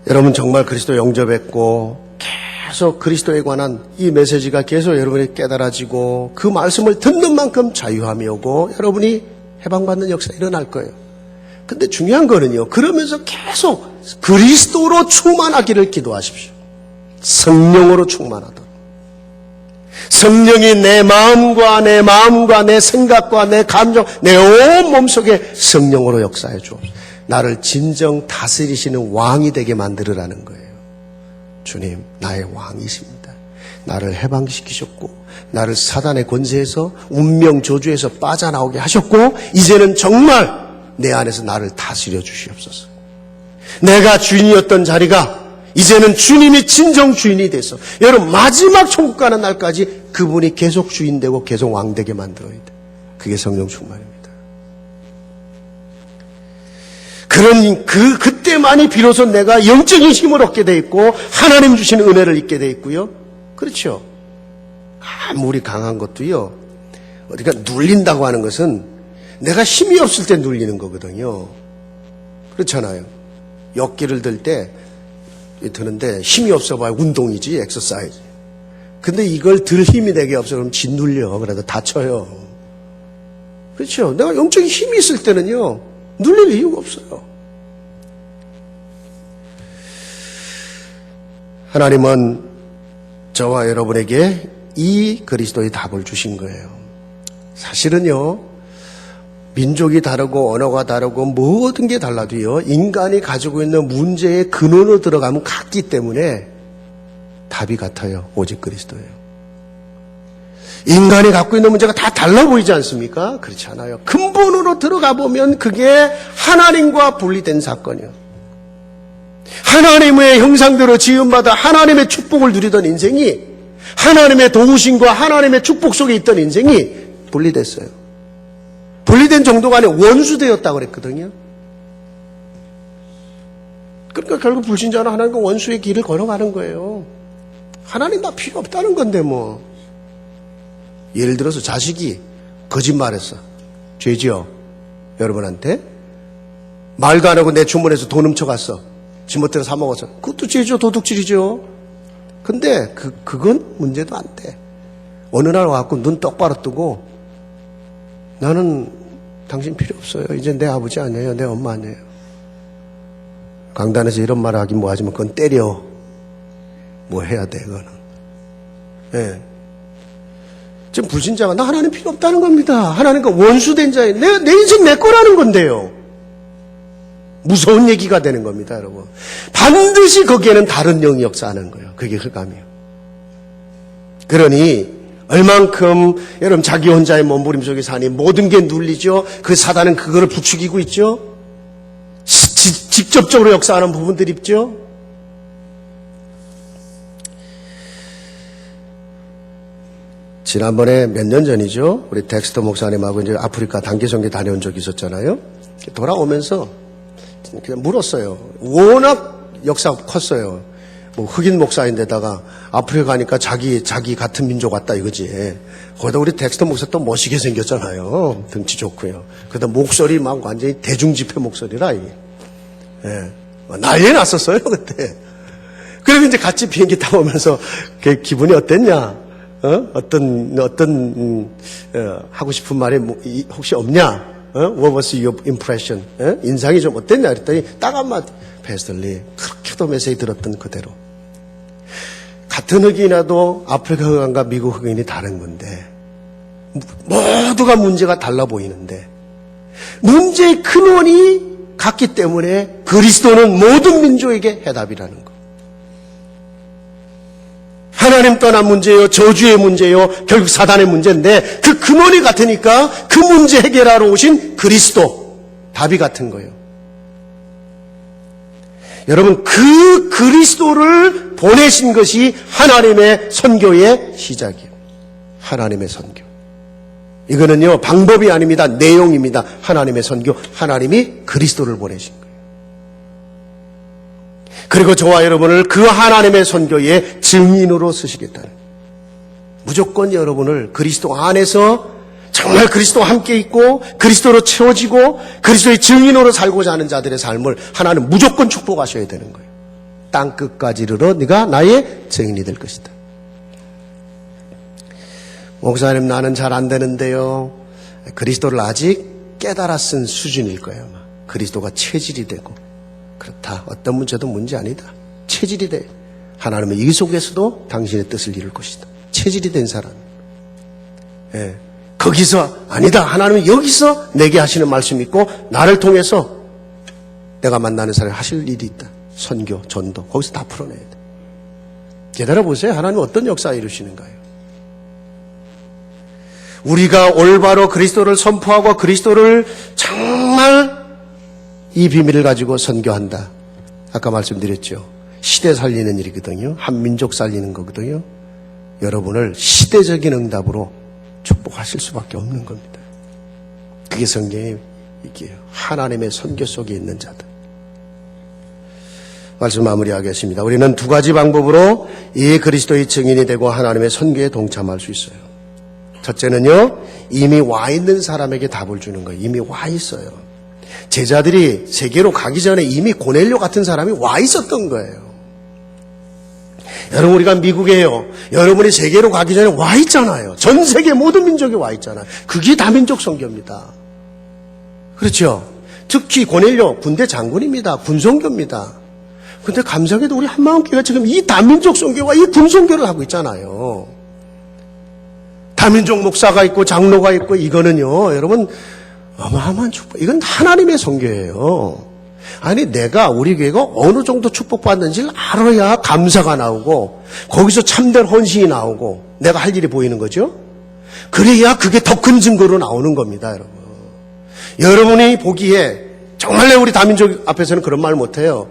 여러분 정말 그리스도 영접했고 계속 그리스도에 관한 이 메시지가 계속 여러분이 깨달아지고 그 말씀을 듣는 만큼 자유함이 오고 여러분이 해방받는 역사 일어날 거예요. 근데 중요한 거는요, 그러면서 계속 그리스도로 충만하기를 기도하십시오. 성령으로 충만하도록. 성령이 내 마음과 내 생각과 내 감정, 내 온 몸속에 성령으로 역사해 주옵소서. 나를 진정 다스리시는 왕이 되게 만들으라는 거예요. 주님, 나의 왕이십니다. 나를 해방시키셨고 나를 사단의 권세에서 운명 저주에서 빠져나오게 하셨고 이제는 정말 내 안에서 나를 다스려 주시옵소서. 내가 주인이었던 자리가 이제는 주님이 진정 주인이 돼서 여러분 마지막 천국 가는 날까지 그분이 계속 주인 되고 계속 왕 되게 만들어야 돼. 그게 성령 충만입니다. 그때만이 비로소 내가 영적인 힘을 얻게 돼 있고 하나님 주시는 은혜를 잊게 돼 있고요. 그렇죠. 아무리 강한 것도요. 어디가 눌린다고 하는 것은 내가 힘이 없을 때 눌리는 거거든요. 그렇잖아요. 역기를 들 때 드는데 힘이 없어 봐야 운동이지, 엑서사이즈. 근데 이걸 들 힘이 되게 없어 그러면 짓눌려. 그래도 다쳐요. 그렇죠. 내가 영적인 힘이 있을 때는요. 눌릴 이유가 없어요. 하나님은 저와 여러분에게 이 그리스도의 답을 주신 거예요. 사실은요. 민족이 다르고 언어가 다르고 모든 게 달라도요. 인간이 가지고 있는 문제의 근원으로 들어가면 같기 때문에 답이 같아요. 오직 그리스도예요. 인간이 갖고 있는 문제가 다 달라 보이지 않습니까? 그렇지 않아요. 근본으로 들어가 보면 그게 하나님과 분리된 사건이에요. 하나님의 형상대로 지음받아 하나님의 축복을 누리던 인생이 하나님의 도우심과 하나님의 축복 속에 있던 인생이 분리됐어요. 분리된 정도가 아니라 원수되었다고 그랬거든요. 그러니까 결국 불신자는 하나님과 원수의 길을 걸어가는 거예요. 하나님 나 필요 없다는 건데 뭐. 예를 들어서 자식이 거짓말했어. 죄지요. 여러분한테. 말도 안 하고 내 주머니에서 돈 훔쳐갔어. 지멋대로 사 먹었어. 그것도 죄죠. 도둑질이죠. 근데 그건 문제도 안 돼. 어느 날 와갖고 눈 똑바로 뜨고 나는 당신 필요 없어요. 이제 내 아버지 아니에요. 내 엄마 아니에요. 강단에서 이런 말 하긴 뭐 하지만 그건 때려. 뭐 해야 돼, 그거는. 예. 지금 불신자가 나 하나님 필요 없다는 겁니다. 하나님과 원수된 자예요. 내 인생 내 거라는 건데요. 무서운 얘기가 되는 겁니다, 여러분. 반드시 거기에는 다른 영이 역사하는 거예요. 그게 흑암이에요. 그러니 얼만큼 여러분 자기 혼자의 몸부림 속에 사니 모든 게 눌리죠. 그 사단은 그거를 부추기고 있죠. 직접적으로 역사하는 부분들이 있죠. 지난번에 몇 년 전이죠. 우리 덱스터 목사님하고 이제 아프리카 단기선교 다녀온 적이 있었잖아요. 돌아오면서 그냥 물었어요. 워낙 역사가 컸어요. 뭐 흑인 목사인데다가 아프리카 가니까 자기 같은 민족 같다 이거지. 거기다 우리 덱스터 목사 또 멋있게 생겼잖아요. 등치 좋고요. 그러다 목소리 막 완전히 대중집회 목소리라 이게. 예. 난리 났었어요 그때. 그리고 이제 같이 비행기 타고 오면서 기분이 어땠냐? 어떤 하고 싶은 말이 혹시 없냐? What was your impression? 인상이 좀 어땠냐? 그랬더니 딱 한마디. 패스터리 그렇게도 메시지 들었던 그대로. 같은 흑인이라도 아프리카 흑인과 미국 흑인이 다른 건데 모두가 문제가 달라 보이는데 문제의 근원이 같기 때문에 그리스도는 모든 민족에게 해답이라는 거. 하나님 떠난 문제예요. 저주의 문제예요. 결국 사단의 문제인데 그 근원이 같으니까 그 문제 해결하러 오신 그리스도 답이 같은 거예요. 여러분 그 그리스도를 보내신 것이 하나님의 선교의 시작이에요. 하나님의 선교. 이거는요 방법이 아닙니다. 내용입니다. 하나님의 선교. 하나님이 그리스도를 보내신 거예요. 그리고 저와 여러분을 그 하나님의 선교의 증인으로 쓰시겠다는 무조건 여러분을 그리스도 안에서 정말 그리스도와 함께 있고 그리스도로 채워지고 그리스도의 증인으로 살고자 하는 자들의 삶을 하나님 무조건 축복하셔야 되는 거예요. 땅끝까지 이르러 네가 나의 증인이 될 것이다. 목사님 나는 잘 안 되는데요. 그리스도를 아직 깨달아 쓴 수준일 거예요. 아마. 그리스도가 체질이 되고 그렇다. 어떤 문제도 문제 아니다. 체질이 돼. 하나님은 이 속에서도 당신의 뜻을 이룰 것이다. 체질이 된 사람. 예. 거기서 아니다. 하나님은 여기서 내게 하시는 말씀이 있고 나를 통해서 내가 만나는 사람이 하실 일이 있다. 선교, 전도. 거기서 다 풀어내야 돼. 기다려 보세요. 하나님은 어떤 역사 이루시는가요? 우리가 올바로 그리스도를 선포하고 그리스도를 정말 이 비밀을 가지고 선교한다. 아까 말씀드렸죠. 시대 살리는 일이거든요. 한 민족 살리는 거거든요. 여러분을 시대적인 응답으로 축복하실 수밖에 없는 겁니다. 그게 성경의 이게 하나님의 선교 속에 있는 자들. 말씀 마무리하겠습니다. 우리는 두 가지 방법으로 이 그리스도의 증인이 되고 하나님의 선교에 동참할 수 있어요. 첫째는요, 이미 와 있는 사람에게 답을 주는 거예요. 이미 와 있어요. 제자들이 세계로 가기 전에 이미 고넬료 같은 사람이 와 있었던 거예요. 여러분, 우리가 미국에요. 여러분이 세계로 가기 전에 와 있잖아요. 전 세계 모든 민족이 와 있잖아요. 그게 다민족 선교입니다. 그렇죠? 특히 고넬료 군대 장군입니다. 군선교입니다. 근데 감사하게도 우리 한마음교회가 지금 이 다민족 선교와 이 군선교를 하고 있잖아요. 다민족 목사가 있고 장로가 있고 이거는요, 여러분 어마어마한 축복. 이건 하나님의 선교예요. 아니 내가 우리 교회가 어느 정도 축복받는지를 알아야 감사가 나오고 거기서 참된 헌신이 나오고 내가 할 일이 보이는 거죠. 그래야 그게 더 큰 증거로 나오는 겁니다. 여러분. 여러분이 보기에 정말 우리 다민족 앞에서는 그런 말 못해요.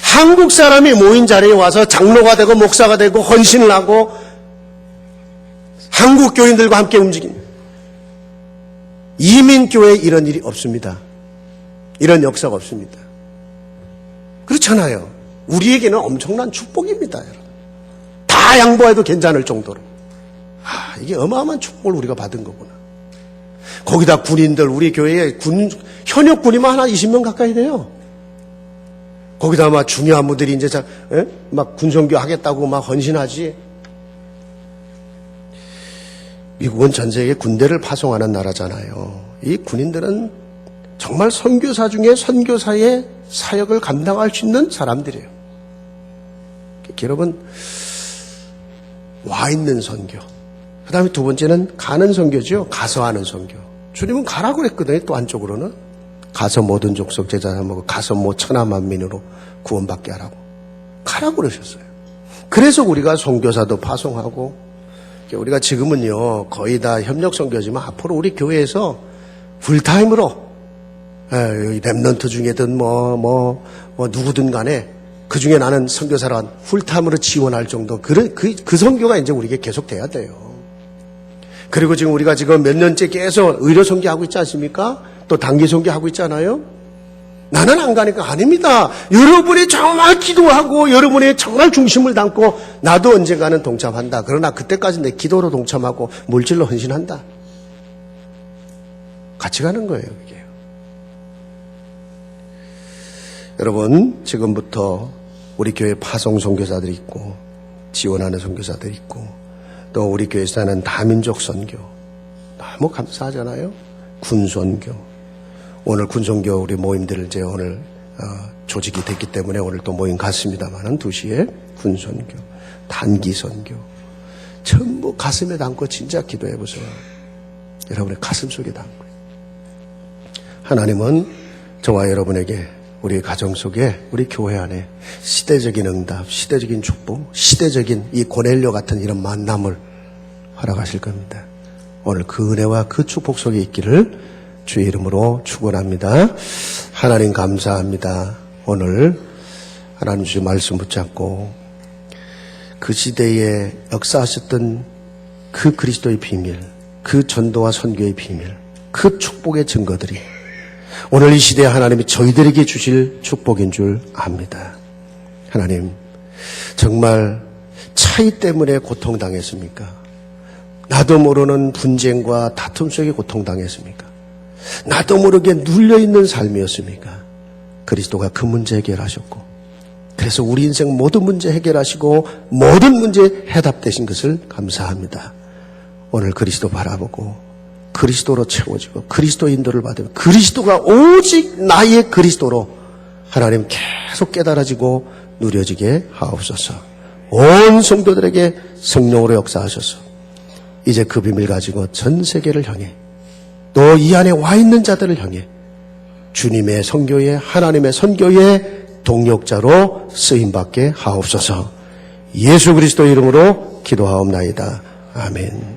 한국 사람이 모인 자리에 와서 장로가 되고 목사가 되고 헌신을 하고 한국 교인들과 함께 움직입니다. 이민교회에 이런 일이 없습니다. 이런 역사가 없습니다. 그렇잖아요. 우리에게는 엄청난 축복입니다. 여러분. 다 양보해도 괜찮을 정도로. 이게 어마어마한 축복을 우리가 받은 거구나. 거기다 군인들, 우리 교회에 현역 군이만 하나 20명 가까이 돼요. 거기다 막 중요한 분들이 이제 막 군선교 하겠다고 막 헌신하지. 미국은 전 세계 군대를 파송하는 나라잖아요. 이 군인들은 정말 선교사 중에 선교사의 사역을 감당할 수 있는 사람들이에요. 여러분, 와 있는 선교. 그 다음에 두 번째는 가는 선교죠. 가서 하는 선교. 주님은 가라고 그랬거든요. 또 한쪽으로는. 가서 모든 족속 제자 삼고 가서 천하 만민으로 구원받게 하라고. 가라고 그러셨어요. 그래서 우리가 선교사도 파송하고 우리가 지금은요 거의 다 협력 선교지만 앞으로 우리 교회에서 풀타임으로 랩넌트 중에든 누구든 간에 그 중에 나는 선교사란 풀타임으로 지원할 정도 그 선교가 이제 우리에게 계속 돼야 돼요. 그리고 지금 우리가 지금 몇 년째 계속 의료 선교하고 있지 않습니까? 또 단기 선교하고 있잖아요. 나는 안 가니까 아닙니다. 여러분이 정말 기도하고 여러분이 정말 중심을 담고 나도 언젠가는 동참한다. 그러나 그때까지 내 기도로 동참하고 물질로 헌신한다. 같이 가는 거예요. 그게. 여러분 지금부터 우리 교회 파송 선교사들이 있고 지원하는 선교사들이 있고 또 우리 교회에서 하는 다민족 선교 너무 감사하잖아요. 군선교. 오늘 군선교 우리 모임들을 이제 오늘 조직이 됐기 때문에 오늘 또 모임 갔습니다만은 2시에 군선교, 단기선교 전부 가슴에 담고 진짜 기도해 보세요. 여러분의 가슴 속에 담고. 하나님은 저와 여러분에게 우리 가정 속에 우리 교회 안에 시대적인 응답, 시대적인 축복, 시대적인 이 고넬료 같은 이런 만남을 허락하실 겁니다. 오늘 그 은혜와 그 축복 속에 있기를 주의 이름으로 축원합니다. 하나님 감사합니다. 오늘 하나님 주의 말씀 붙잡고 그 시대에 역사하셨던 그 그리스도의 비밀, 그 전도와 선교의 비밀, 그 축복의 증거들이 오늘 이 시대에 하나님이 저희들에게 주실 축복인 줄 압니다. 하나님 정말 차이 때문에 고통당했습니까? 나도 모르는 분쟁과 다툼 속에 고통당했습니까? 나도 모르게 눌려있는 삶이었습니까? 그리스도가 그 문제 해결하셨고 그래서 우리 인생 모든 문제 해결하시고 모든 문제 해답되신 것을 감사합니다. 오늘 그리스도 바라보고 그리스도로 채워지고 그리스도 인도를 받으면 그리스도가 오직 나의 그리스도로 하나님 계속 깨달아지고 누려지게 하옵소서. 온 성도들에게 성령으로 역사하셔서 이제 그 비밀 가지고 전 세계를 향해 또 이 안에 와 있는 자들을 향해 주님의 선교에 하나님의 선교의 동력자로 쓰임받게 하옵소서. 예수 그리스도 이름으로 기도하옵나이다. 아멘.